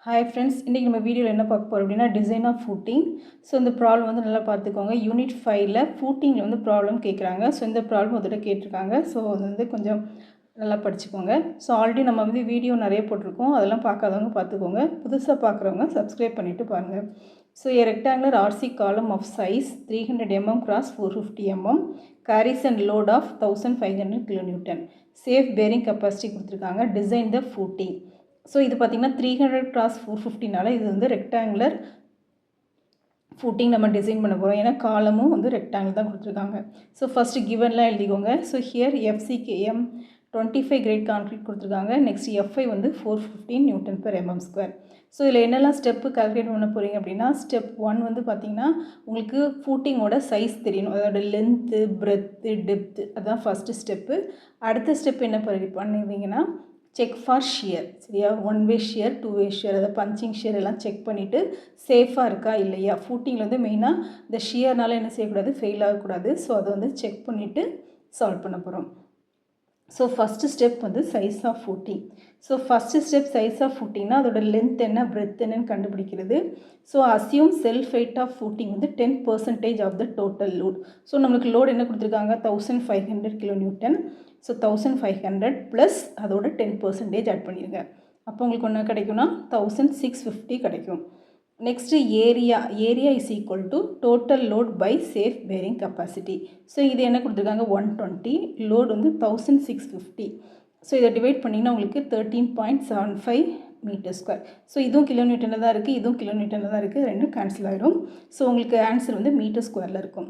Hi friends, இன்றைக்கி நம்ம வீடியோவில் என்ன பார்க்க போகிறோம் அப்படின்னா டிசைன் ஆஃப் ஃபூட்டிங். ஸோ இந்த ப்ராப்ளம் வந்து நல்லா பார்த்துக்கோங்க. யூனிட் 5ல் ஃபூட்டிங்கில் வந்து ப்ராப்ளம் கேட்குறாங்க. ஸோ இந்த ப்ராப்ளம் ஒரு கேட்டிருக்காங்க. ஸோ அது வந்து கொஞ்சம் நல்லா படிச்சுக்கோங்க. ஸோ ஆல்ரெடி நம்ம வந்து வீடியோ நிறைய போட்டிருக்கோம், அதெல்லாம் பார்க்காதவங்க பார்த்துக்கோங்க. புதுசாக பார்க்குறவங்க சப்ஸ்கிரைப் பண்ணிவிட்டு பாருங்கள். So a rectangular RC column of size 300 mm cross 450 mm carries and load of 1500 kN. Safe bearing capacity கொடுத்துருக்காங்க. Design the footing. ஸோ இது பார்த்திங்கன்னா 300 × 450னால இது வந்து ரெக்டாங்குலர் ஃபூட்டிங் நம்ம டிசைன் பண்ண போகிறோம். ஏன்னா காலமும் வந்து ரெக்டாங்கிள் தான் கொடுத்துருக்காங்க. ஸோ ஃபஸ்ட்டு கிவன்லாம் எழுதிக்கோங்க. So here FCKM 25 grade concrete கொடுத்துருக்காங்க. நெக்ஸ்ட் FI வந்து 415 Nm². ஸோ இதில் என்னெல்லாம் ஸ்டெப்பு கால்குலேட் பண்ண போகிறீங்க அப்படின்னா, ஸ்டெப் 1 வந்து பார்த்திங்கன்னா உங்களுக்கு ஃபூட்டிங்கோட சைஸ் தெரியணும். அதோட லென்த்து, பிரெத்து, டெப்த்து, அதுதான் ஃபஸ்ட்டு ஸ்டெப்பு. அடுத்த ஸ்டெப் என்ன பண்ணுவீங்கன்னா செக் ஃபார் ஷியர். சரியா, 1 வே ஷியர், 2 வே ஷியர், அதை பஞ்சிங் ஷியர் எல்லாம் செக் பண்ணிவிட்டு சேஃபாக இருக்கா இல்லையா. ஃபூட்டிங்கில் வந்து மெயினாக இந்த ஷியர்னால என்ன செய்யக்கூடாது, ஃபெயில் ஆகக்கூடாது. ஸோ அதை வந்து செக் பண்ணிவிட்டு சால்வ் பண்ண போகிறோம். ஸோ ஃபஸ்ட்டு ஸ்டெப் வந்து size of footing. So first step size of ஃபூட்டிங்னா அதோட லென்த் என்ன, பிரெத் என்னன்னு கண்டுபிடிக்கிறது. So assume self weight of footing வந்து 10% of the total load. So நம்மளுக்கு லோடு என்ன கொடுத்துருக்காங்க, 1500 kN. ஸோ 1500 ப்ளஸ் அதோட 10% ஆட் பண்ணிடுங்க. அப்போ உங்களுக்கு ஒன்று கிடைக்கும்னா 1650 கிடைக்கும். Next area is equal to total load by safe bearing capacity. So இது என்ன கொடுத்துருக்காங்க, 120, லோடு வந்து 1650. ஸோ இதை டிவைட் பண்ணிங்கன்னா உங்களுக்கு 13.75 m². ஸோ இதுவும் கிலோமீட்டரில் தான் இருக்குது, இதுவும் கிலோமீட்டரில் தான் இருக்குது, ரெண்டும் கேன்சல் ஆகிடும். ஸோ உங்களுக்கு ஆன்சர் வந்து m²ல் இருக்கும்.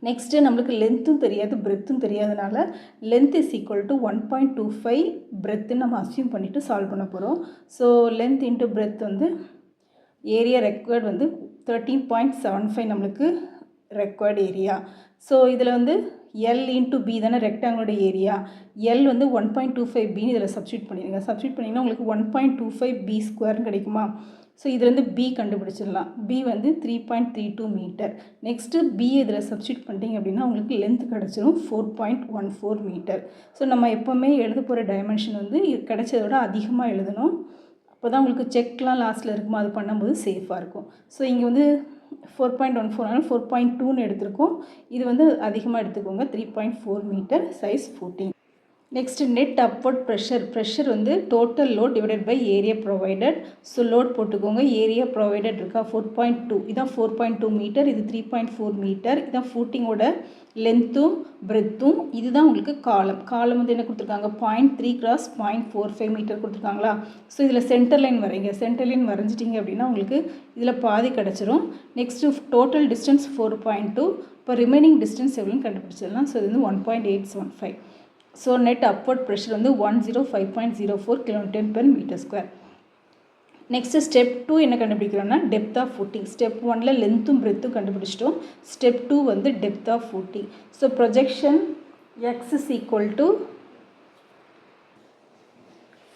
நெக்ஸ்ட்டு நம்மளுக்கு லென்த்தும் தெரியாது, பிரெத்தும் தெரியாதனால லென்த் இஸ் ஈக்குவல் டு 1.25 பிரெத்துன்னு நம்ம அசியூம் பண்ணிவிட்டு சால்வ் பண்ண போகிறோம். ஸோ லென்த் இன்ட்டு பிரெத் வந்து ஏரியா ரெக்வயர்டு வந்து 13.75 நம்மளுக்கு ரெக்வயர்டு ஏரியா. ஸோ இதில் வந்து எல் இன்ட்டு பி தானே ரெக்டாங்கிளோட ஏரியா. எல் வந்து 1.25 பின்னு இதில் சப்ஸ்டியூட் பண்ணிடுங்க. சப்ஸ்டியூட் பண்ணிங்கன்னா உங்களுக்கு 1.25 b² கிடைக்குமா. ஸோ இதுலேருந்து பி கண்டுபிடிச்சிடலாம். பி வந்து 3.32 மீட்டர். நெக்ஸ்ட்டு பி இதில் சப்ஸ்டியூட் பண்ணிட்டீங்க அப்படின்னா உங்களுக்கு லென்த் கிடச்சிரும் 4.14 மீட்டர். ஸோ நம்ம எப்போவுமே எழுத போகிற டைமென்ஷன் வந்து கிடைச்சதோட அதிகமாக எழுதணும். அப்போ தான் உங்களுக்கு செக்லாம் லாஸ்ட்டில் இருக்குமா, அது பண்ணும்போது சேஃபாக இருக்கும். ஸோ இங்கே வந்து 4.14 4.2ன்னு எடுத்திருக்கோம். இது வந்து அதிகமாக எடுத்துக்கோங்க, 3.4 metre size footing. Next net upward pressure வந்து total load divided by area provided. So load போட்டுக்கோங்க. ஏரியா ப்ரொவைடட் இருக்கா 4.2, இதான் 4.2 மீட்டர், இது 3.4 மீட்டர். இதான் ஃபூட்டிங்கோட லென்த்தும் பிரெத்தும். இதுதான் உங்களுக்கு காலம் வந்து என்ன கொடுத்துருக்காங்க, 0.3 × 0.45 மீட்டர் கொடுத்துருக்காங்களா. ஸோ இதில் சென்டர் லைன் வரைங்க. சென்டர் லைன் வரைஞ்சிட்டிங்க அப்படின்னா உங்களுக்கு இதில் பாதி கிடச்சிரும். Next total distance 4.2. இப்போ ரிமைனிங் டிஸ்டன்ஸ் எவ்வளோன்னு கண்டுபிடிச்சிடலாம். ஸோ இது வந்து 1.875. ஸோ நெட் அப்வர்ட் ப்ரெஷர் வந்து 105.04 kN/m². நெக்ஸ்ட்டு ஸ்டெப் 2 என்ன கண்டுபிடிக்கிறோம்னா டெப்த் ஆஃப் ஃபூட்டிங். ஸ்டெப் 1ல் லென்த்தும் பிரெத்தும் கண்டுபிடிச்சிட்டோம். ஸ்டெப் 2 வந்து depth of footing. So projection X is equal to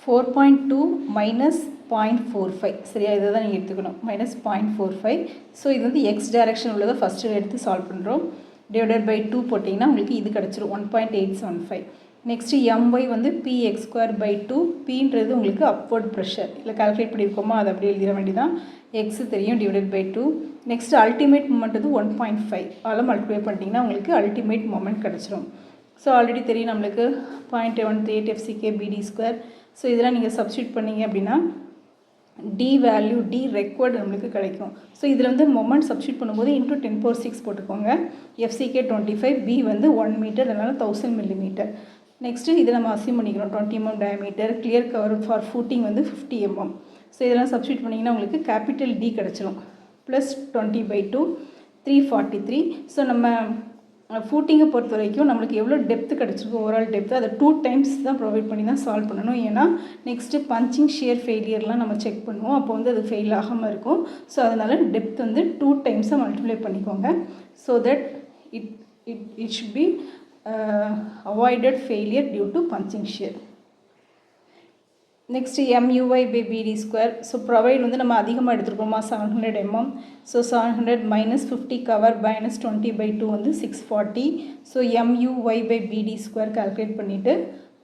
4.2 minus 0.45. சரியா, இதை தான் நீங்கள் எடுத்துக்கணும், மைனஸ் 0.45. ஸோ இது வந்து எக்ஸ் டைரக்ஷன் உள்ளதை ஃபஸ்ட்டு எடுத்து சால்வ் பண்ணுறோம். டிவைடட் பை 2 போட்டிங்கன்னா உங்களுக்கு இது கிடச்சிரும் 1.875. நெக்ஸ்ட்டு எம்ஒய் வந்து px²/2. பீன்றது உங்களுக்கு அப்வர்ட் ப்ரெஷர். இல்லை கால்குலேட் பண்ணியிருக்கோமா, அதை அப்படியே எழுதிட வேண்டியதான். எக்ஸு தெரியும், divided by 2. Next ultimate moment வந்து 1.5. அதெல்லாம் மல்டிப்ளை பண்ணிட்டீங்கன்னா உங்களுக்கு அல்டிமேட் மொமெண்ட் கிடச்சிரும். ஸோ ஆல்ரெடி தெரியும் நம்மளுக்கு 0.138 FCK/BD². ஸோ இதெல்லாம் நீங்கள் சப்ஸ்டியூட் பண்ணிங்க அப்படின்னா டி வேல்யூ, டி ரெக்வயர்டு நம்மளுக்கு கிடைக்கும். ஸோ இதில் வந்து மொமெண்ட் சப்ஸ்டியூட் பண்ணும்போது இன்ட்டு 10⁶ போட்டுக்கோங்க. FCK 25, பி வந்து 1 மீட்டர், அதனால் 1000 mm. நெக்ஸ்ட்டு இதை நம்ம அசியூம் பண்ணிக்கிறோம் 20 mm diameter. Clear cover for footing வந்து 50 mm. ஸோ இதெல்லாம் சப்ஸ்டியூட் பண்ணிங்கன்னா உங்களுக்கு கேபிட்டல் டி கிடச்சிரும். ப்ளஸ் 20/2 343. ஸோ நம்ம ஃபூட்டிங்கை பொறுத்த வரைக்கும் நம்மளுக்கு எவ்வளோ டெப்த்து கிடச்சிருக்கும், ஓவரால் டெப்த்து அதை 2 டைம்ஸ் தான் ப்ரொவைட் பண்ணி தான் சால்வ் பண்ணணும். ஏன்னா நெக்ஸ்ட்டு பஞ்சிங் ஷியர் ஃபெயிலியர்லாம் நம்ம செக் பண்ணுவோம், அப்போ வந்து அது ஃபெயில் ஆகாமல் இருக்கும். ஸோ அதனால் டெப்த் வந்து 2 டைம்ஸாக மல்டிப்ளை பண்ணிக்கோங்க. So that it should be avoided failure due to punching shear. Next MUY/BD². So provide வந்து நம்ம அதிகமாக எடுத்துருக்கோமா 700 mm. So 700 minus 50 cover minus 20/2 வந்து 640. ஸோ MUY/BD² கால்குலேட் பண்ணிவிட்டு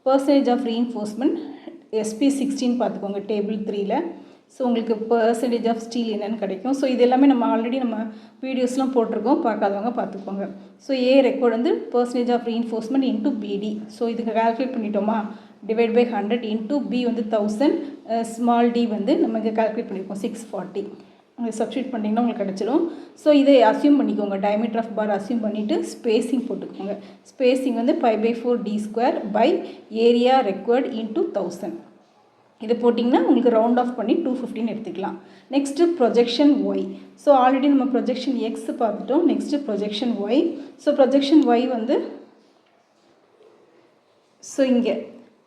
பர்சன்டேஜ் ஆஃப் ரீஇன்ஃபோர்ஸ்மெண்ட் SP16 பார்த்துக்கோங்க டேபிள் 3ல. ஸோ உங்களுக்கு percentage of steel என்னென்னு கிடைக்கும். So இது எல்லாமே நம்ம ஆல்ரெடி நம்ம வீடியோஸ்லாம் போட்டிருக்கோம், பார்க்காதவங்க பார்த்துக்கோங்க. ஸோ ஏ ரெக்கார்டு வந்து percentage of reinforcement into B D. So இதுக்கு கால்குலேட் பண்ணிட்டோமா, டிவைட் பை 100 இன்ட்டு பி வந்து 1000, ஸ்மால் டி வந்து நம்ம இங்கே கால்குலேட் பண்ணியிருக்கோம் 640. உங்களுக்கு சப்ஸ்டியூட் பண்ணிங்கன்னா உங்களுக்கு கிடச்சிடும். ஸோ இதை அசியூம் பண்ணிக்கோங்க, டயமீட்டர் ஆஃப் பார் அசியூம் பண்ணிவிட்டு ஸ்பேஸிங் போட்டுக்கோங்க. ஸ்பேஸிங் வந்து 5/4d² by area required into 1000. இது போட்டிங்கன்னா உங்களுக்கு ரவுண்ட் ஆஃப் பண்ணி 215 எடுத்துக்கலாம். Next projection Y. So already நம்ம ப்ரொஜெக்ஷன் எக்ஸ் பார்த்துட்டோம். Next projection Y. So projection Y வந்து ஸோ இங்கே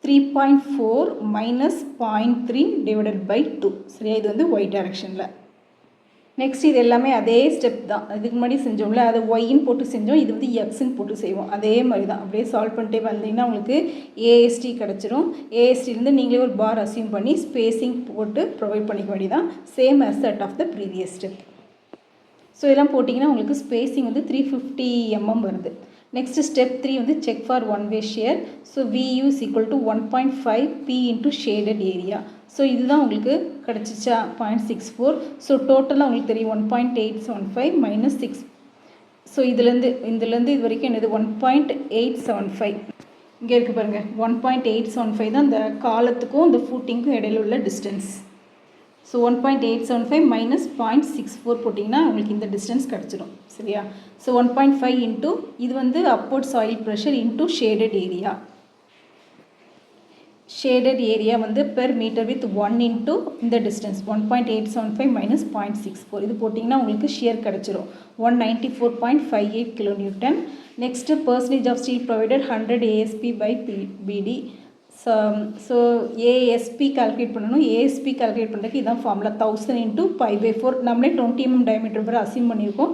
3.4 மைனஸ் 0.3 டிவைடட் பை 2. சரியா, இது வந்து ஒய் டைரக்ஷனில். நெக்ஸ்ட் இது எல்லாமே அதே ஸ்டெப் தான், இதுக்கு முன்னாடி செஞ்சோம்ல, அதை ஒய்ன்னு போட்டு செஞ்சோம், இது வந்து எக்ஸ்ன்னு போட்டு செய்வோம். அதே மாதிரி தான் அப்படியே சால்வ் பண்ணிட்டே வந்தீங்கன்னா உங்களுக்கு ஏஎஸ்டி கிடச்சிரும். ஏஎஸ்டிலேருந்து நீங்களே ஒரு பார் அசியூம் பண்ணி ஸ்பேஸிங் போட்டு ப்ரொவைட் பண்ணிக்க வேண்டியதான், same as that of the previous step. So இதெல்லாம் போட்டிங்கன்னா உங்களுக்கு ஸ்பேஸிங் வந்து 350 mm வருது. நெக்ஸ்ட் ஸ்டெப் 3 வந்து check for one way share. So VU is equal to 1.5 P into shaded area. So இதுதான் உங்களுக்கு கிடச்சிச்சா 0.64. ஸோ டோட்டலாக உங்களுக்கு தெரியும் 1.875 மைனஸ் 6. ஸோ இதுலேருந்து இது வரைக்கும் என்னது 1.875. இங்கே இருக்குது பாருங்கள், 1.875 தான் இந்த காலத்துக்கும் இந்த ஃபூட்டிங்க்கும் இடையில உள்ள டிஸ்டன்ஸ். ஸோ 1.875 மைனஸ் 0.64 போட்டிங்கன்னா உங்களுக்கு இந்த டிஸ்டன்ஸ் கிடச்சிடும். சரியா, ஸோ 1.5 இன்ட்டு இது வந்து upward soil pressure into shaded area. Shaded area வந்து பெர் மீட்டர் வித் 1 இன்ட்டு இந்த டிஸ்டன்ஸ் 1.875 மைனஸ் 0.64. இது போட்டிங்கன்னா உங்களுக்கு ஷியர் கிடச்சிரும் 194.58 kN. Next percentage of steel provided 100 ASP by BD. So ASP calculate பண்ணணும். ஏஎஸ்பி கால்குலேட் பண்ணுறதுக்கு இதான் ஃபார்முலா 1000 இன்ட்டு 5/4. நம்மளே 20 mm டயமீட்டர் வரை அசியூம் பண்ணியிருக்கோம்.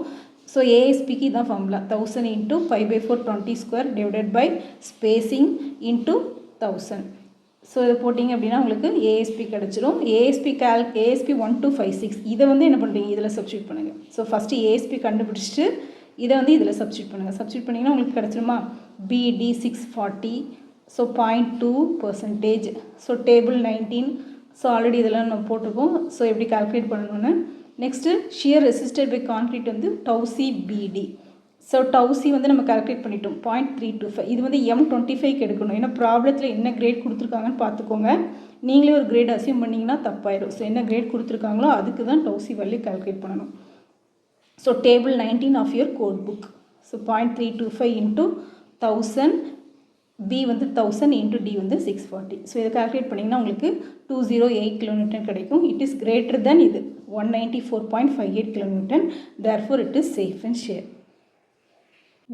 ஸோ ஏஎஸ்பிக்கு இதான் formula 1000 into 5/4 20² divided by spacing into 1000. So இதை போட்டிங்க அப்படின்னா உங்களுக்கு ஏஎஸ்பி கிடச்சிரும். ஏஎஸ்பி 1256. இதை வந்து என்ன பண்ணுறீங்க, இதில் சப்ஸ்டியூட் பண்ணுங்கள். ஸோ ஃபஸ்ட்டு ஏஎஸ்பி கண்டுபிடிச்சிட்டு இதை வந்து இதில் சப்ஸ்டியூட் பண்ணுங்கள். சப்ஸ்டியூட் பண்ணிங்கன்னா உங்களுக்கு கிடச்சிருமா, BD 640. So 0.2%. So table 19. So already இதெல்லாம் நம்ம போட்டிருக்கோம். ஸோ எப்படி கால்குலேட் பண்ணணும்னு. Next shear resisted by concrete வந்து டவுசி பிடி. ஸோ டவுசி வந்து நம்ம கால்குலேட் பண்ணிட்டோம் 0.325. இது வந்து M25 எடுக்கணும். ஏன்னா ப்ராப்ளத்தில் என்ன கிரேட் கொடுத்துருக்காங்கன்னு பார்த்துக்கோங்க. நீங்களே ஒரு கிரேட் அசியூம் பண்ணிங்கன்னா தப்பாயிடும். ஸோ என்ன கிரேட் கொடுத்துருக்காங்களோ அதுக்கு தான் டவுசி வேல்யூ கால்குலேட் பண்ணணும். So table 19 of your code book. So 0.325 into 1000, B வந்து 1000 இன்ட்டு D வந்து 640. ஸோ இதை கால்குலேட் பண்ணிங்கன்னா உங்களுக்கு 208 kN கிடைக்கும். இட் இஸ் கிரேட்டர் தென் இது 194.58 kN. Therefore it is safe and shear.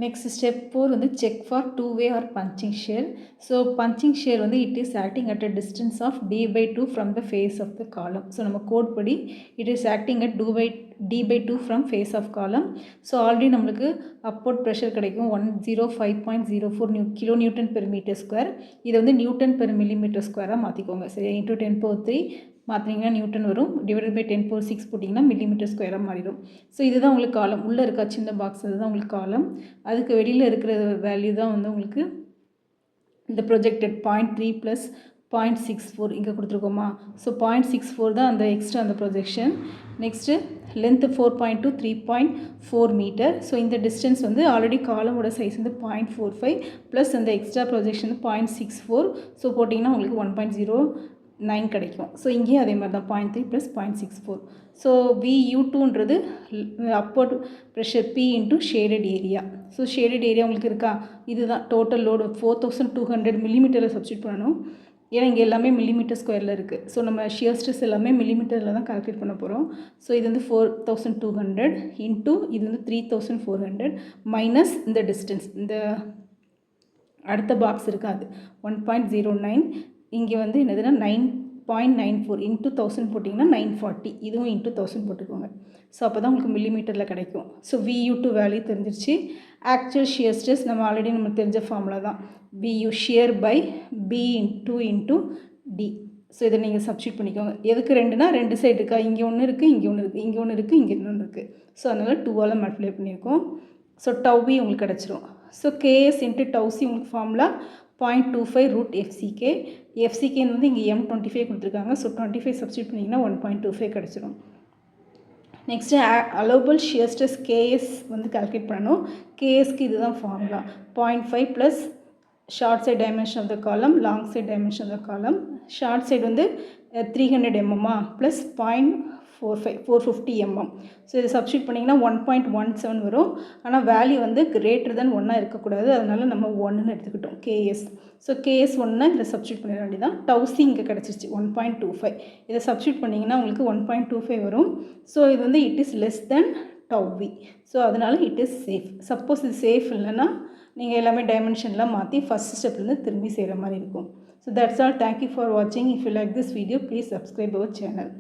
Next step 4 வந்து check for 2-way or punching shear. So punching shear வந்து it is acting at a distance of D/2 from the face of the column. So நம்ம code படி it is acting at D/2 from face of column. So already நம்மளுக்கு upward pressure கிடைக்கும் 105.04 kN/m². இதை வந்து Nm/mm² மாற்றிக்கோங்க. சரியா, into 10⁻³ மாற்றினீங்கன்னா newton வரும். டிவைடட் பை 10⁻6 போட்டிங்கன்னா mm² மாறிடும். ஸோ இதுதான் உங்களுக்கு காலம். உள்ளே இருக்கா சின்ன பாக்ஸ், அதுதான் உங்களுக்கு காலம். அதுக்கு வெளியில் இருக்கிற வேல்யூ தான் வந்து உங்களுக்கு இந்த ப்ரொஜெக்டட் 0.3 + 0.64 இங்கே கொடுத்துருக்கோமா. ஸோ 0.64 தான் அந்த எக்ஸ்ட்ரா அந்த projection. Next length 4.2 3.4 metre. So இந்த டிஸ்டன்ஸ் வந்து ஆல்ரெடி காலமோட சைஸ் வந்து 0.45 ப்ளஸ் அந்த எக்ஸ்ட்ரா ப்ரொஜெக்ஷன் வந்து 0.64. ஸோ போட்டிங்கன்னா உங்களுக்கு 1.09 கிடைக்கும். ஸோ இங்கேயும் அதே மாதிரி தான் 0.3 + 0.64. ஸோ VU2ன்றது upward pressure P into shaded area. So shaded area உங்களுக்கு இருக்கா, இதுதான் டோட்டல் லோடு 4200 mm சப்ஸ்டியூட் பண்ணணும். ஏன்னா இங்கே எல்லாமே mm² இருக்குது. ஸோ நம்ம ஷியர் ஸ்ட்ரெஸ் எல்லாமே mm தான் கால்குலேட் பண்ண போகிறோம். ஸோ இது வந்து 4200 இன்ட்டு இது வந்து 3400 மைனஸ் இந்த டிஸ்டன்ஸ், இந்த அடுத்த பாக்ஸ் இருக்காது 1.09. இங்கே வந்து என்னதுன்னா 9.94 இன்ட்டு 1000 போட்டிங்கன்னா 940. இதுவும் இன்ட்டு 1000 போட்டுக்கோங்க. ஸோ அப்போ தான் உங்களுக்கு மில்லிமீட்டரில் கிடைக்கும். ஸோ VU2 வேல்யூ தெரிஞ்சிருச்சு. ஆக்சுவல் ஷியர் ஸ்ட்ரெஸ் நம்ம ஆல்ரெடி நமக்கு தெரிஞ்ச ஃபார்முலா தான், VU shear by B2 into D. So இதை நீங்கள் சப்ஸ்டியூட் பண்ணிக்கோங்க. எதுக்கு ரெண்டுனா, ரெண்டு சைடு இருக்கா, இங்கே ஒன்று இருக்குது, இங்கே ஒன்று இருக்குது, இங்கே ஒன்று இருக்குது, இங்கே இன்னொன்று இருக்குது. ஸோ அதனால் 2ஆல் மல்டிப்ளை பண்ணியிருக்கோம். ஸோ டவ் B உங்களுக்கு கிடச்சிரும். So KS into tau C உங்களுக்கு ஃபார்முலா 0.25 ரூட் எஃப்சிகே. எஃப்சிகேன்னு வந்து இங்கே M25 கொடுத்துருக்காங்க. ஸோ 25 சப்ஸ்டியூட் பண்ணிங்கன்னா 1.25 கிடச்சிரும். Next allowable shear stress K S வந்து கால்குலேட் பண்ணணும். கேஎஸ்க்கு இதுதான் formula. 0.5 plus short side dimension of the column, long side dimension of the column. Short side வந்து 300 mm ப்ளஸ் 450 mm. ஸோ இதை சப்ஸ்டியூட் பண்ணிங்கன்னா 1.17 வரும். ஆனால் வேல்யூ வந்து கிரேட்டர் தென் 1 இருக்கக்கூடாது. அதனால் நம்ம 1ன்னு எடுத்துக்கிட்டோம் கேஎஸ். ஸோ கேஎஸ் 1 இதில் சப்ஸ்டியூட் பண்ணிட வேண்டியதான். டவுசி இங்கே கிடச்சிருச்சு 1.25. இதை சப்ஸ்டியூட் பண்ணிங்கன்னா உங்களுக்கு 1.25 வரும். ஸோ இது வந்து it is less than tau v. So அதனால் இட் இஸ் சேஃப். சப்போஸ் இது சேஃப் இல்லைன்னா நீங்கள் எல்லாமே டைமென்ஷன்லாம் மாற்றி ஃபஸ்ட் ஸ்டெப்லேருந்து திரும்பி செய்கிற மாதிரி இருக்கும். So that's all. Thank you for வாட்சிங். If you like this video please subscribe our channel.